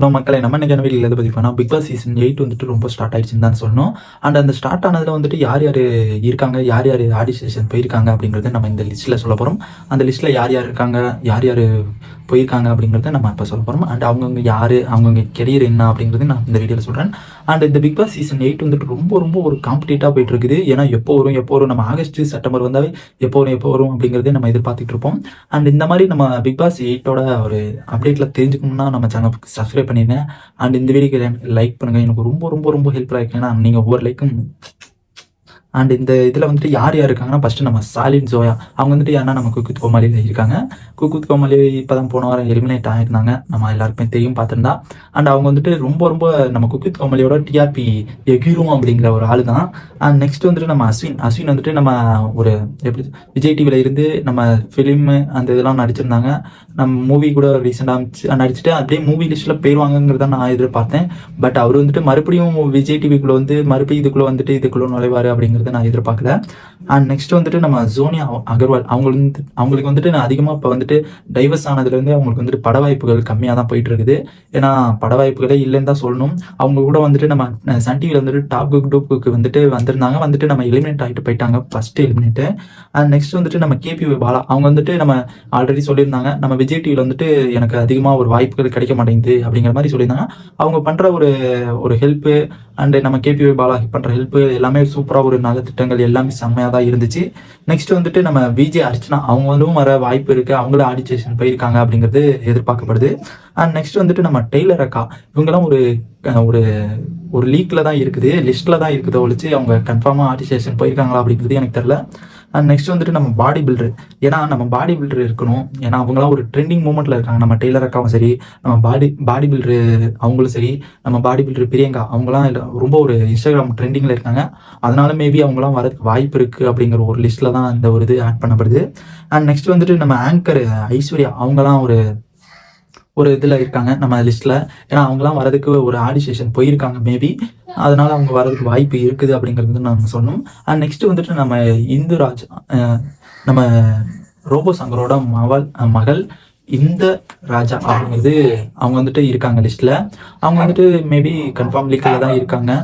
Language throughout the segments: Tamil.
மக்களை நம்ம இன்னைக்கான வீடியோல எதை பத்தி பண்ணா பிக் பாஸ் சீசன் 8 வந்துட்டு ரொம்ப ஸ்டார்ட் ஆயிடுச்சுன்னு தான் சொல்லணும். அண்ட் அந்த ஸ்டார்ட் ஆனதுல வந்துட்டு யார் யார் இருக்காங்க, யார் யார் ஆடிஷன் போயிருக்காங்க அப்படிங்கறத நம்ம இந்த லிஸ்ட்ல சொல்ல போறோம். அந்த லிஸ்ட்ல யார் யார் இருக்காங்க, யார் யார் போயிருக்காங்க அப்படிங்கறத நம்ம இப்போ சொல்ல போறோம். அண்ட் அவங்கவுங்க யாரு, அவங்கவுங்க கெரியர் என்ன அப்படிங்கறது நான் இந்த வீடியோல சொல்றேன். அண்ட் இந்த பிக் பாஸ் சீசன் 8 வந்துட்டு ரொம்ப ரொம்ப ஒரு காம்படிட்டிவா போயிட்டு இருக்குது. ஏன்னா எப்போ வரும் நம்ம ஆகஸ்ட் செப்டம்பர் வந்தாவே எப்போ வரும் அப்படிங்கறதே நம்ம எதிர்பார்த்துட்டு இருப்போம். அண்ட் இந்த மாதிரி நம்ம பிக் பாஸ் 8ஓட ஒரு அப்டேட்ல தெரிஞ்சுக்கணும்னா நம்ம சேனலுக்கு சப்ஸ்கிரைப் பண்ணிருங்க. அண்ட் இந்த வீடியோக்கு லைக் பண்ணுங்க. எனக்கு ரொம்ப ரொம்ப ரொம்ப ஹெல்ப்ஃபுல்லா இருக்கு. ஏன்னா நீங்க ஒவ்வொரு லைக்கும். அண்ட் இந்த இதில் வந்துட்டு யார் யார் இருக்காங்கன்னா ஃபஸ்ட்டு நம்ம சாலின் ஜோயா அவங்க வந்துட்டு யாருன்னா நம்ம குக் வித் கோமாளியில் இருக்காங்க. குக் வித் கோமாளி இப்போ தான் போன வாரம் எலிமினேட் ஆகிருந்தாங்க, நம்ம எல்லாருக்குமே தெரியும் பார்த்துருந்தா. அண்ட் அவங்க வந்துட்டு ரொம்ப ரொம்ப நம்ம குக் வித் கோமாளியோட டிஆர்பி எகிரும் அப்படிங்கிற ஒரு ஆள் தான். அண்ட் நெக்ஸ்ட் வந்துட்டு நம்ம அஸ்வின் வந்துட்டு நம்ம ஒரு எப்படி விஜய் டிவியில் இருந்து நம்ம ஃபிலிமு அந்த இதெல்லாம் நடிச்சிருந்தாங்க. நம்ம மூவி கூட ரீசெண்டாக நடிச்சுட்டு அப்படியே மூவி லிஸ்ட்டில் போயிடுவாங்கிறத நான் எதிர்பார்த்தேன். பட் அவர் வந்துட்டு மறுபடியும் விஜய் டிவிக்குள்ளே வந்து மறுபடியும் இதுக்குள்ளே நுழைவார் அப்படிங்கிறது நான் எதிர்பார்க்கல. அண்ட் நெக்ஸ்ட் வந்துட்டு நம்ம சோனியா அகர்வால் அவங்களுக்கு வந்துட்டு நான் அதிகமாக இப்போ வந்துட்டு டைவர்ஸ் ஆனதுலேருந்து அவங்களுக்கு வந்துட்டு பட வாய்ப்புகள் கம்மியாக தான் போயிட்டு இருக்குது. ஏன்னா பட வாய்ப்புகளே இல்லைன்னு தான் சொல்லணும். அவங்க கூட வந்துட்டு நம்ம சன் டிவியில் வந்துட்டு டாப் குரூப்புக்கு வந்துட்டு வந்திருந்தாங்க, வந்துட்டு நம்ம எலிமினேட் ஆகிட்டு போயிட்டாங்க ஃபர்ஸ்ட் எலிமினேட்டு. அண்ட் நெக்ஸ்ட் வந்துட்டு நம்ம கேபி பாலா அவங்க வந்துட்டு நம்ம ஆல்ரெடி சொல்லியிருந்தாங்க, நம்ம விஜய் டிவியில் வந்துட்டு எனக்கு அதிகமாக ஒரு வாய்ப்புகள் கிடைக்க மாட்டேங்குது அப்படிங்கிற மாதிரி சொல்லியிருந்தாங்க. அவங்க பண்ணுற ஒரு ஹெல்ப்பு அண்டு நம்ம கேபி பாலா பண்ணுற ஹெல்ப்பு எல்லாமே சூப்பராக ஒரு நல்ல திட்டங்கள் எல்லாமே செம்மையாக தான் இருந்துச்சு. நெக்ஸ்ட் வந்துட்டு நம்ம விஜய் அர்ச்சனா அவங்க வந்து வர வாய்ப்பு இருக்குது, அவங்களும் ஆடிஷன் போயிருக்காங்க அப்படிங்கிறது எதிர்பார்க்கப்படுது. அண்ட் நெக்ஸ்ட் வந்துட்டு நம்ம டெய்லர் அக்கா இவங்கெல்லாம் ஒரு ஒரு ஒரு லீக்கில் தான் இருக்குது, லிஸ்ட்டில் தான் இருக்குதோ ஒழிச்சு அவங்க கன்ஃபார்மாக ஆடிஷன் போயிருக்காங்களா அப்படிங்கிறது எனக்கு தெரியல. அண்ட் நெக்ஸ்ட் வந்துட்டு நம்ம பாடி பில்டர், ஏன்னா நம்ம பாடி பில்டர் இருக்கணும். ஏன்னா அவங்களாம் ஒரு ட்ரெண்டிங் மூமெண்ட்டில் இருக்காங்க. நம்ம டெய்லர் அக்காவும் சரி, நம்ம பாடி பில்டரு அவங்களும் சரி, நம்ம பாடி பில்டர் பிரியங்கா அவங்களாம் ரொம்ப ஒரு இன்ஸ்டாகிராம் ட்ரெண்டிங்கில் இருக்காங்க. அதனால மேபி அவங்களாம் வரதுக்கு வாய்ப்பு இருக்குது அப்படிங்கிற ஒரு லிஸ்ட்டில் தான் இந்த ஒரு இது ஆட் பண்ணப்படுது. அண்ட் நெக்ஸ்ட் வந்துட்டு நம்ம ஆங்கர் ஐஸ்வர்யா அவங்களாம் ஒரு இதில் இருக்காங்க நம்ம லிஸ்ட்டில். ஏன்னா அவங்களாம் வரதுக்கு ஒரு ஆடிஷன் போயிருக்காங்க மேபி, அதனால அவங்க வரதுக்கு வாய்ப்பு இருக்குது அப்படிங்கிறது நாங்கள் சொன்னோம். அண்ட் நெக்ஸ்ட் வந்துட்டு நம்ம இந்துராஜ் நம்ம ரோபோ சங்கரோட மகள் இந்த ராஜா அப்படிங்கிறது அவங்க வந்துட்டு இருக்காங்க லிஸ்ட்டில். அவங்க வந்துட்டு மேபி கன்ஃபார்ம் லீக்கில் தான் இருக்காங்க.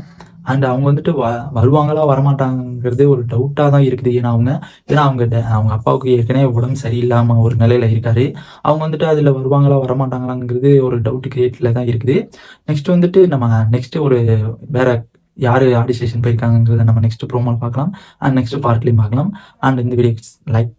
அண்ட் அவங்க வந்துட்டு வருவாங்களா வரமாட்டாங்கிறது ஒரு டவுட்டாக தான் இருக்குது. ஏன்னா அவங்க அப்பாவுக்கு ஏற்கனவே உடம்பு சரியில்லாமல் ஒரு நிலையில் இருக்காரு. அவங்க வந்துட்டு அதில் வருவாங்களா வரமாட்டாங்களாங்கிறது ஒரு டவுட் கிரியேட்டில் தான் இருக்குது. நெக்ஸ்ட் வந்துட்டு நம்ம ஒரு வேற யார் ஆடிஷன் போயிருக்காங்கிறத நம்ம நெக்ஸ்ட் ப்ரோமோவில் பார்க்கலாம். அண்ட் நெக்ஸ்ட் பார்ட்லேயும் பார்க்கலாம். அண்ட் இந்த வீடியோ லைக்